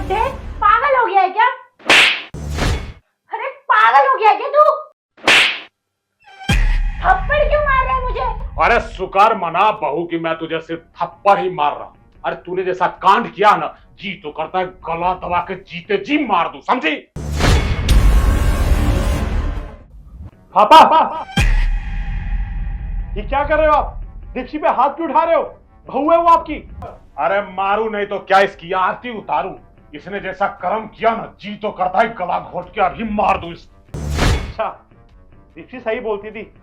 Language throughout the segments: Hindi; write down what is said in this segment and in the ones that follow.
बुड्ढे, पागल हो गया है क्या? अरे पागल हो गया है क्या तू? थप्पड़ क्यों मार रहा है मुझे? अरे शुक्र मना बहू कि मैं तुझे सिर्फ थप्पड़ ही मार रहा हूं। अरे तूने जैसा कांड किया ना, जी तो करता है गला दबा के जीते जी मार दूं, समझी? पापा, ये क्या कर रहे हो आप? दीप्ति पे हाथ क्यों उठा रहे हो? बहू है वो आपकी। अरे मारू नहीं तो क्या इसकी आरती उतारूं? इसने जैसा कर्म किया ना, जी तो करता है गला घोट के अभी मार दूं इसको। अच्छा, दीप्ति सही बोलती थी,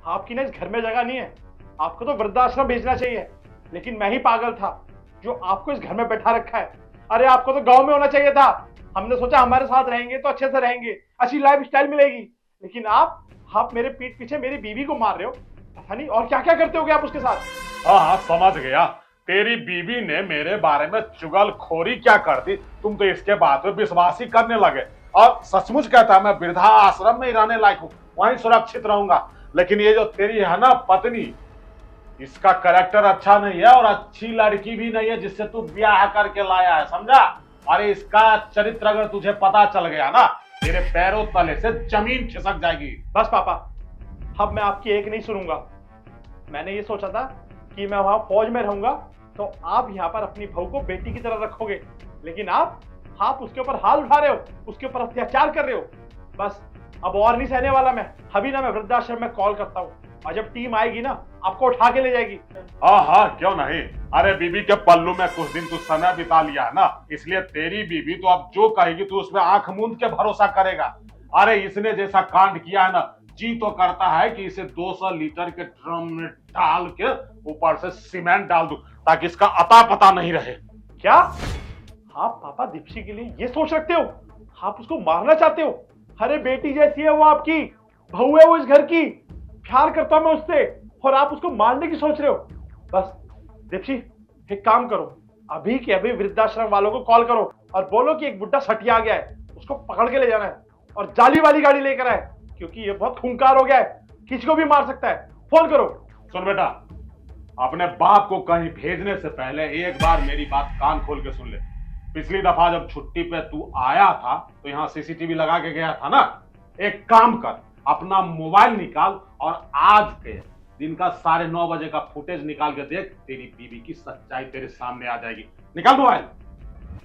आपकी ना इस घर में जगह नहीं है, आपको तो वृद्धाश्रम भेजना चाहिए। लेकिन मैं ही पागल था जो आपको इस घर में बैठा रखा है। अरे आपको तो गांव में होना चाहिए था। हमने सोचा हमारे साथ रहेंगे तो अच्छे से रहेंगे, अच्छी लाइफ स्टाइल मिलेगी। लेकिन आप मेरे पीठ पीछे मेरी बीवी को मार रहे हो। पता नहीं और क्या क्या करते होगे आप उसके साथ। हाँ समझ गया। तेरी बीवी ने मेरे बारे में चुगलखोरी क्या कर दी, तुम तो इसके बाद में विश्वास ही करने लगे। और सचमुच कहता मैं वृद्धा आश्रम में ही रहने लायक हूँ, वहीं सुरक्षित रहूंगा। लेकिन ये जो तेरी है ना पत्नी, इसका कैरेक्टर अच्छा नहीं है और अच्छी लड़की भी नहीं है जिससे तू ब्याह करके लाया है, समझा? अरे इसका चरित्र अगर तुझे पता चल गया ना, तेरे पैरों तले से जमीन खिसक जाएगी। बस पापा, अब मैं आपकी एक नहीं सुनूंगा। मैंने ये सोचा था कि मैं वहां फौज में रहूंगा तो आप यहाँ पर अपनी बहू को बेटी की तरह रखोगे, लेकिन आप उसके ऊपर हाथ उठा रहे हो, उसके ऊपर अत्याचार कर रहे हो। बस अब और नहीं सहने वाला मैं। अभी ना मैं वृद्धाश्रम में कॉल करता हूँ और जब टीम आएगी ना आपको उठा के ले जाएगी। हाँ क्यों नहीं। अरे बीबी के पल्लू में कुछ दिन तू समय बिता लिया है ना, इसलिए तेरी बीबी तो अब जो कहेगी तू उसमें आंख मूंद के भरोसा करेगा। अरे इसने जैसा कांड किया है ना, जी तो करता है कि इसे 200 लीटर के ड्रम में डाल के ऊपर से सीमेंट डाल दूं ताकि इसका अता पता नहीं रहे। क्या आप पापा दीप्ति के लिए ये सोच रखते हो? आप उसको मारना चाहते हो? अरे बेटी जैसी है वो आपकी, बहू है वो इस घर की, प्यार करता हूं मैं उससे, और आप उसको मारने की सोच रहे हो। बस दीप्ति एक काम करो, अभी के अभी वृद्धाश्रम वालों को कॉल करो और बोलो कि एक बुड्ढा सटिया आ गया है, उसको पकड़ के ले जाना है और जाली वाली गाड़ी लेकर आए, क्योंकि ये बहुत खूंखार हो गया है, किसी को भी मार सकता है। फोन करो। सुन बेटा, अपने बाप को कहीं भेजने से पहले एक बार मेरी बात कान खोल के सुन ले। पिछली दफा जब छुट्टी पे तू आया था तो यहाँ सीसीटीवी लगा के गया था ना। एक काम कर, अपना मोबाइल निकाल और आज के दिन का 9:30 बजे का फुटेज निकाल के देख, तेरी बीवी की सच्चाई तेरे सामने आ जाएगी। निकाल मोबाइल।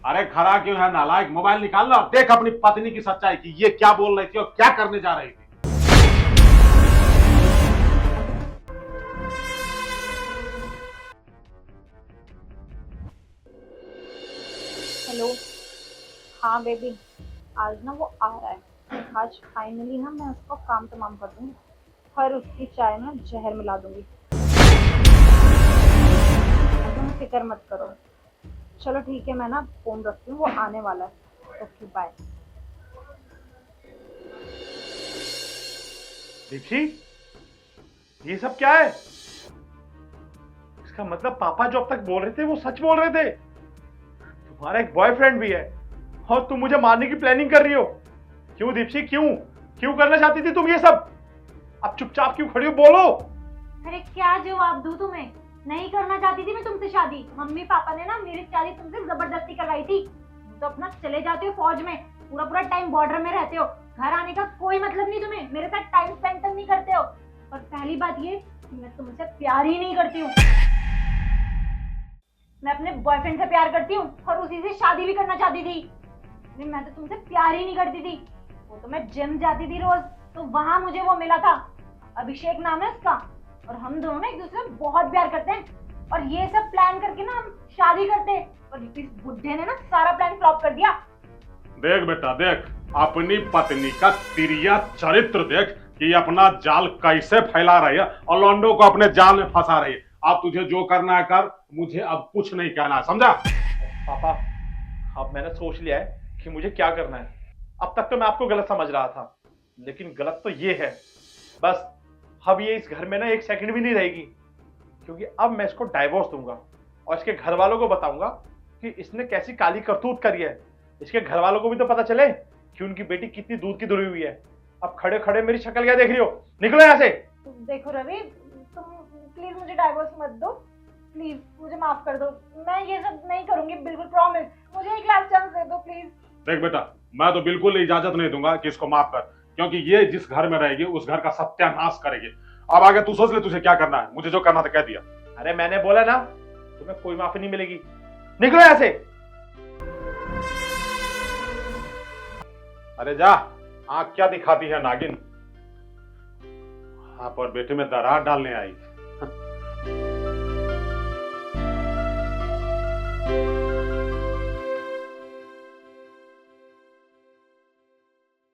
अरे खड़ा क्यों है नालायक, मोबाइल निकाल लो, देख अपनी पत्नी की सच्चाई की ये क्या बोल रही थी और क्या करने जा रही थी। हेलो। हाँ बेबी, आज ना वो आ रहा है। आज फाइनली ना मैं उसको काम तमाम कर दूंगी और उसकी चाय में जहर मिला दूंगी। तुम फिक्र मत करो। चलो ठीक है, मैं ना फोन रखती हूँ, वो आने वाला है। Okay bye. दीप्ति, ये सब क्या है? इसका मतलब पापा जो अब तक बोल रहे थे वो सच बोल रहे थे। तुम्हारा एक बॉयफ्रेंड भी है और तुम मुझे मारने की प्लानिंग कर रही हो। क्यों दीप्ति, क्यों करना चाहती थी तुम ये सब? अब चुपचाप क्यों खड़ी हो, बोलो। अरे क्या जवाब दूं तुम्हें? नहीं करना चाहती थी मैं तुमसे शादी। मम्मी पापा ने ना मेरी शादी तुमसे जबरदस्ती करवाई थी। तो अपना चले जाते हो फौज में, पूरा टाइम बॉर्डर में रहते हो, घर आने का कोई मतलब नहीं तुम्हें, मेरे साथ टाइम स्पेंड तक नहीं करते हो। और पहली बात ये कि मैं तुमसे प्यार ही नहीं करती हूँ। मैं अपने बॉयफ्रेंड से प्यार करती हूँ और उसी से शादी भी करना चाहती थी। मैं तो तुमसे प्यार ही नहीं करती थी। वो तो मैं जिम जाती थी रोज, तो वहां मुझे वो मिला था, अभिषेक नाम है उसका, और हम दोनों ना एक दूसरे से बहुत प्यार करते हैं और ये सब प्लान करके ना हम शादी करते हैं। और इस बुड्ढे ने ना सारा प्लान फ्लॉप कर दिया। देख बेटा देख, अपनी पत्नी का तिरिया चरित्र देख कि अपना जाल कैसे फैला रही है और लॉन्डो को अपने जाल में फंसा रही है। अब तुझे जो करना है कर, मुझे अब कुछ नहीं कहना है, समझा? पापा, अब मैंने सोच लिया है कि मुझे क्या करना है। अब तक तो मैं आपको गलत समझ रहा था, लेकिन गलत तो ये है। बस अब ये इस घर में ना एक सेकंड भी नहीं रहेगी, क्योंकि अब मैं इसको डाइवोर्स दूंगा और इसके घर वालों को बताऊंगा कि इसने कैसी काली करतूत करी है। इसके घर वालों को भी तो पता चले कि उनकी बेटी कितनी दूध की धुली हुई है। अब खड़े खड़े मेरी शक्ल क्या देख रही हो? निकलो यहाँ से। देखो रवि, तुम प्लीज मुझे डाइवोर्स मत दो, प्लीज मुझे माफ कर दो। मैं ये सब नहीं करूंगी, बिल्कुल प्रॉमिस। मुझे एक लास्ट चांस दे दो प्लीज। देख बेटा, मैं तो बिल्कुल इजाजत नहीं दूंगा कि इसको माफ कर, क्योंकि ये जिस घर में रहेगी उस घर का सत्यानाश करेगी। अब आगे तू सोच ले तुझे क्या करना है, मुझे जो करना था कह दिया। अरे मैंने बोला ना, तुम्हें कोई माफी नहीं मिलेगी, निकलो यहां से। अरे जा, आंख क्या दिखाती है नागिन, आप और बेटे में दरार डालने आई।